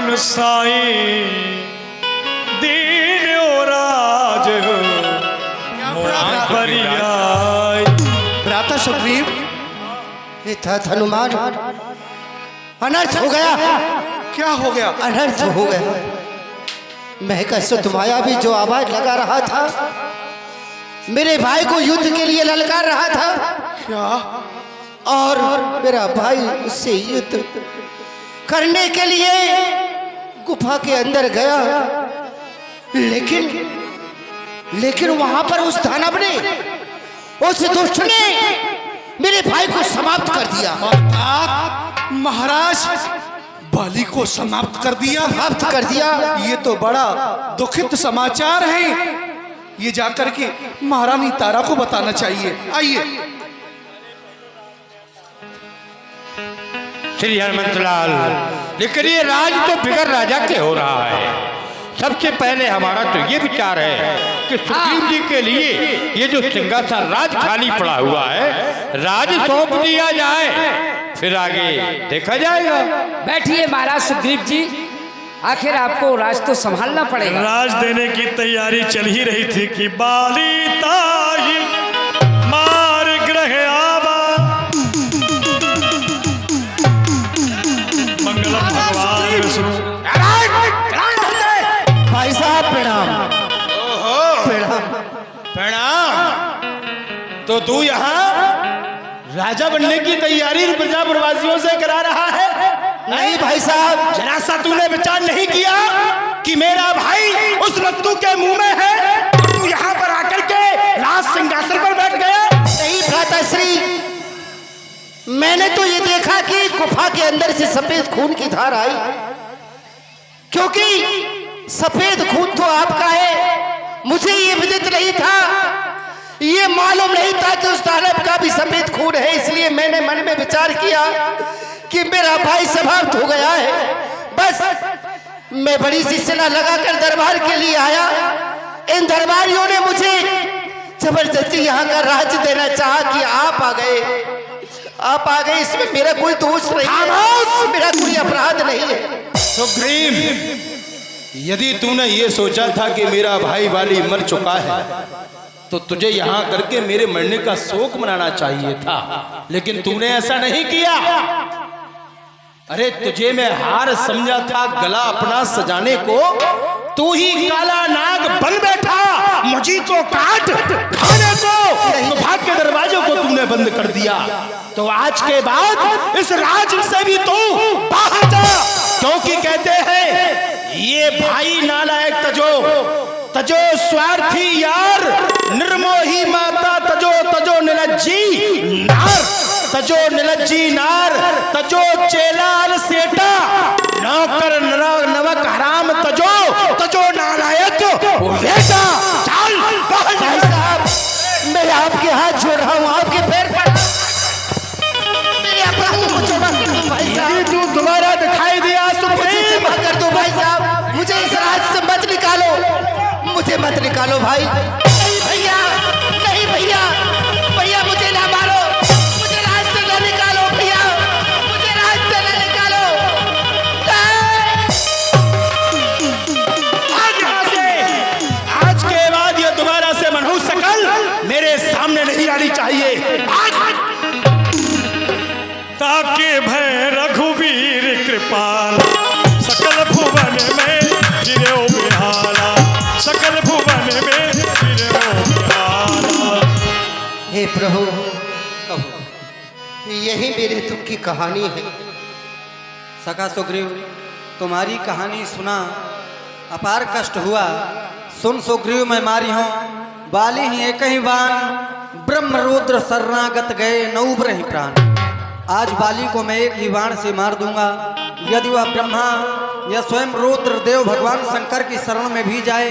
मन साई दीन राज भ्राता सुग्रीव, हनुमान, अनर्थ हो गया। क्या हो गया? अनर्थ हो गया। मैं कैसे तुम्हारा भी जो आवाज लगा रहा था, मेरे भाई को युद्ध के लिए ललकार रहा था। क्या? और मेरा भाई उससे युद्ध करने के लिए गुफा के अंदर गया, लेकिन वहां पर उस दानव ने, उस दुष्ट ने मेरे भाई को समाप्त कर दिया। महाराज बाली को समाप्त कर दिया? समाप्त कर दिया। ये तो बड़ा दुखित समाचार है। ये जाकर के महारानी तारा को बताना चाहिए। आइए। श्री हनुमंतलाल, लेकिन ये राज तो बिगर राजा के हो रहा है। सबसे पहले हमारा तो ये विचार है कि सुग्रीव जी के लिए ये जो सिंहासन राज खाली पड़ा हुआ है, राज सौंप दिया जाए, फिर आगे देखा जाएगा। बैठिए महाराज सुग्रीव जी, आखिर आपको राज तो संभालना पड़ेगा। राज देने की तैयारी चल ही रही थी कि बाली ताही मार ग्रह आवा। मंगलम भगवान विष्णु। भाई साहब प्रणाम। प्रणाम। प्रणाम। तो तू यहाँ राजा बनने की तैयारी प्रजाप्रवासियों से करा रहा है? नहीं भाई साहब, जरा सा तूने विचार नहीं किया कि मेरा भाई उस रत्तू के मुंह में है, तू यहाँ पर आकर के राज सिंहासन पर बैठ गया? नहीं भ्राताश्री, मैंने तो ये देखा कि गुफा के अंदर से सफेद खून की धार आई, क्योंकि सफेद खून तो आपका है। मुझे ये विदित नहीं था, ये मालूम नहीं था कि उस दानव का भी सफेद खून है। इसलिए मैंने मन में विचार किया कि मेरा भाई समाप्त हो गया है। बस मैं बड़ी सी सेना लगाकर दरबार के लिए आया। इन दरबारियों ने मुझे जबरदस्ती यहाँ का राज्य देना चाहा कि आप आ गए। इसमें मेरा कोई दोष नहीं है, मेरा कोई अपराध नहीं है। सुग्रीव, यदि तूने ये सोचा था कि मेरा भाई वाली मर चुका है, तो तुझे यहाँ करके मेरे मरने का शोक मनाना चाहिए था, लेकिन तूने ऐसा नहीं किया। अरे तुझे मैं हार समझा था गला अपना सजाने को, तू ही काला नाग बन बैठा मुझी को काट खाने को। तो भाग के दरवाजों को तूने बंद कर दिया। तो आज के बाद इस राज से भी तू बाहर जा, क्योंकि कहते हैं ये भाई नालायक तजो स्वार्थी यार, निर्मोही माता तजो निलज्जी नार, तजो चेलार सेटा, नौकर नवक हराम तजो नालायक बेटा। चल भाई साहब, मैं आपके हाथ जोड़ रहा हूँ, आपके पैर पर मेरे अपराध को क्षमा कर दो भाई साहब। तू दोबारा दिखाई दिया तो मुझे क्षमा कर दो भाई साहब, मुझे इस राज से मत निकालो भाई। नहीं भैया, नहीं भैया, भैया मुझे ना मारो, मुझे राज से ना निकालो भैया, मुझे राज से ना निकालो। आज के बाद ये दोबारा से मनहूस शकल मेरे सामने नहीं आनी चाहिए। ताके भय रघुवीर कृपाल, सकल भुवन में फिरो बिहाला, सकल भुवन में फिरो बिहाला। हे प्रभु, यही मेरे दुख की कहानी है। सखा सुग्रीव, तुम्हारी कहानी सुना, अपार कष्ट हुआ। सुन सुग्रीव, मैं मारी हूँ बाली ही एक ही बाण, ब्रह्म रुद्र शरणागत गए नौब रही प्राण। आज बाली को मैं एक ही बाण से मार दूंगा। यदि वह ब्रह्मा या स्वयं रुद्र देव भगवान शंकर की शरण में भी जाए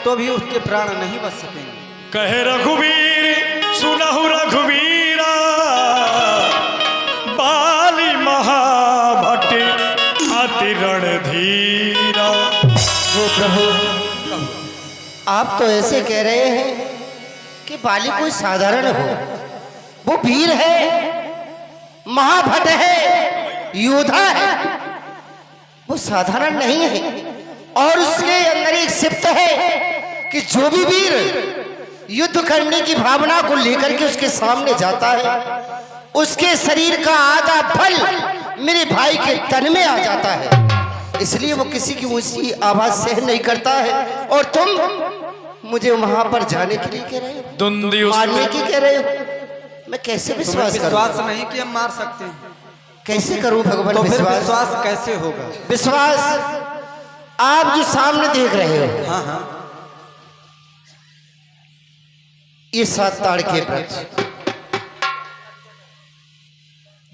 तो भी उसके प्राण नहीं बच सकेंगे। कहे रघुवीर सुनहु रघुवीरा, बाली महाभट अति रणधीरा। वो प्रभु, आप तो ऐसे कह रहे हैं कि बाली कोई साधारण हो, वो वीर है, महाभट है, योद्धा है। वो साधारण नहीं है, और उसके अंदर एक सिप्त है कि जो भी वीर युद्ध करने की भावना को लेकर के उसके सामने जाता है, उसके शरीर का आधा फल मेरे भाई के तन में आ जाता है। इसलिए वो किसी की ऊंची आवाज सहन नहीं करता है। और तुम मुझे वहां पर जाने के लिए कह रहे हो, दुंदी मारने की कह रहे हो। मैं कैसे तुम्हें विश्वास करूं? विश्वास नहीं कि हम मार सकते हैं, कैसे करूं भगवान तो फिर विश्वास? विश्वास कैसे होगा? विश्वास आप जो सामने देख रहे हो, हाँ हाँ, ये 7 ताड़ के वृक्ष,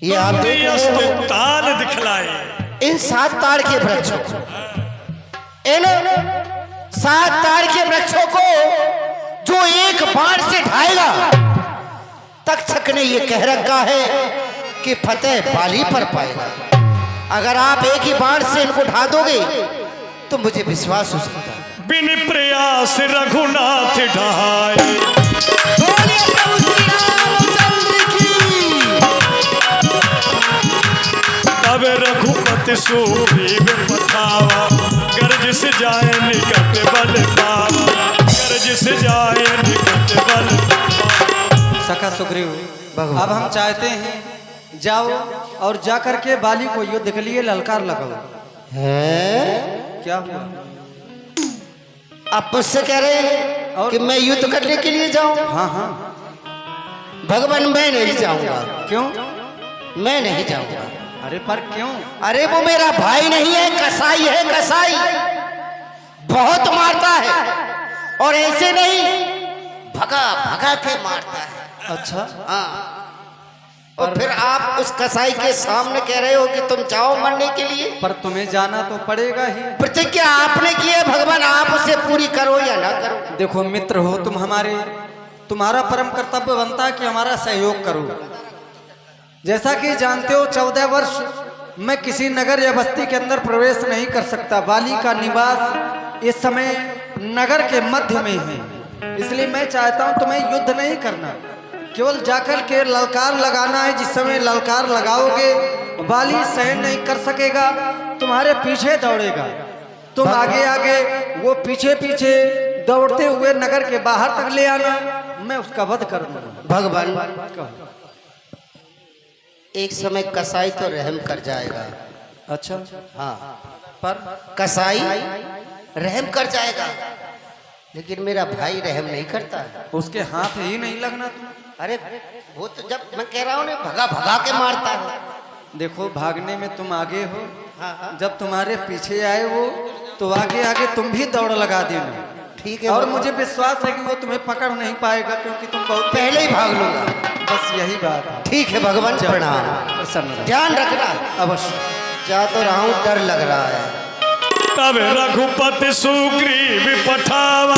ये आप देख रहे हो। ताल दिखलाए इन 7 ताड़ के वृक्षों को, इन 7 ताड़ के वृक्षों को जो एक बाण से ढाएगा, तक्षक ने ये कह रखा है कि फतेह बाली पर पाएगा। अगर आप एक ही बाण से इनको ढा दोगे तो मुझे विश्वास हो सकता है। बिन प्रयास रघुनाथ ढाए, बोलिए प्रभु श्री रामचंद्र की। तब रघुपति सुग्रीव पठावा, गर्ज से जाए निकट बल पावा, गर्ज से जाए निकट बल पावा। सखा सुग्रीव, अब हम चाहते हैं जाओ और जाकर के बाली को युद्ध के लिए ललकार लगाओ। क्या हुआ? आप मुझसे कह रहे हैं कि मैं युद्ध करने के लिए जाऊं? हाँ हाँ, भगवान मैं नहीं जाऊंगा। क्यों? मैं नहीं जाऊंगा। अरे पर क्यों? अरे वो मेरा भाई नहीं है, कसाई है, कसाई। बहुत मारता है, और ऐसे नहीं, भगा भगा के मारता है। अच्छा, हाँ, और फिर आप उस कसाई के सामने कह रहे हो कि तुम जाओ मरने के लिए? पर तुम्हें जाना तो पड़ेगा ही। प्रतिज्ञा आपने की है भगवान, आप उसे पूरी करो या ना करो। देखो मित्र हो तुम हमारे, तुम्हारा परम कर्तव्य बनता है कि हमारा सहयोग करो। जैसा कि जानते हो 14 वर्ष मैं किसी नगर या बस्ती के अंदर प्रवेश नहीं कर सकता। बाली का निवास इस समय नगर के मध्य में है, इसलिए मैं चाहता हूं तुम्हें युद्ध नहीं करना, केवल जाकर के ललकार लगाना है। जिस समय ललकार लगाओगे बाली सहन नहीं कर सकेगा, तुम्हारे पीछे दौड़ेगा, तुम आगे आगे, वो पीछे पीछे दौड़ते हुए नगर के बाहर तक ले आना, मैं उसका वध कर दूंगा। भगवान एक समय कसाई तो रहम कर जाएगा। अच्छा, हाँ, पर कसाई रहम कर जाएगा, लेकिन मेरा भाई रहम नहीं करता है। उसके हाथ ही नहीं लगना तुम। अरे वो तो जब मैं कह रहा हूँ ना, भगा भगा के मारता है। देखो भागने में तुम आगे हो, हाँ। जब तुम्हारे पीछे आए वो तो आगे आगे तुम भी दौड़ लगा देना। ठीक है, और भगवान। मुझे विश्वास है कि वो तुम्हें पकड़ नहीं पाएगा, क्योंकि तुम बहुत पहले ही भाग लूंगा। बस यही बात है। ठीक है भगवान, प्रणाम। प्रसन्न रहो। ध्यान रखना। अवश्य। जा तो रहा हूँ, डर लग रहा है। तब रघुपति सुग्रीव पठावा,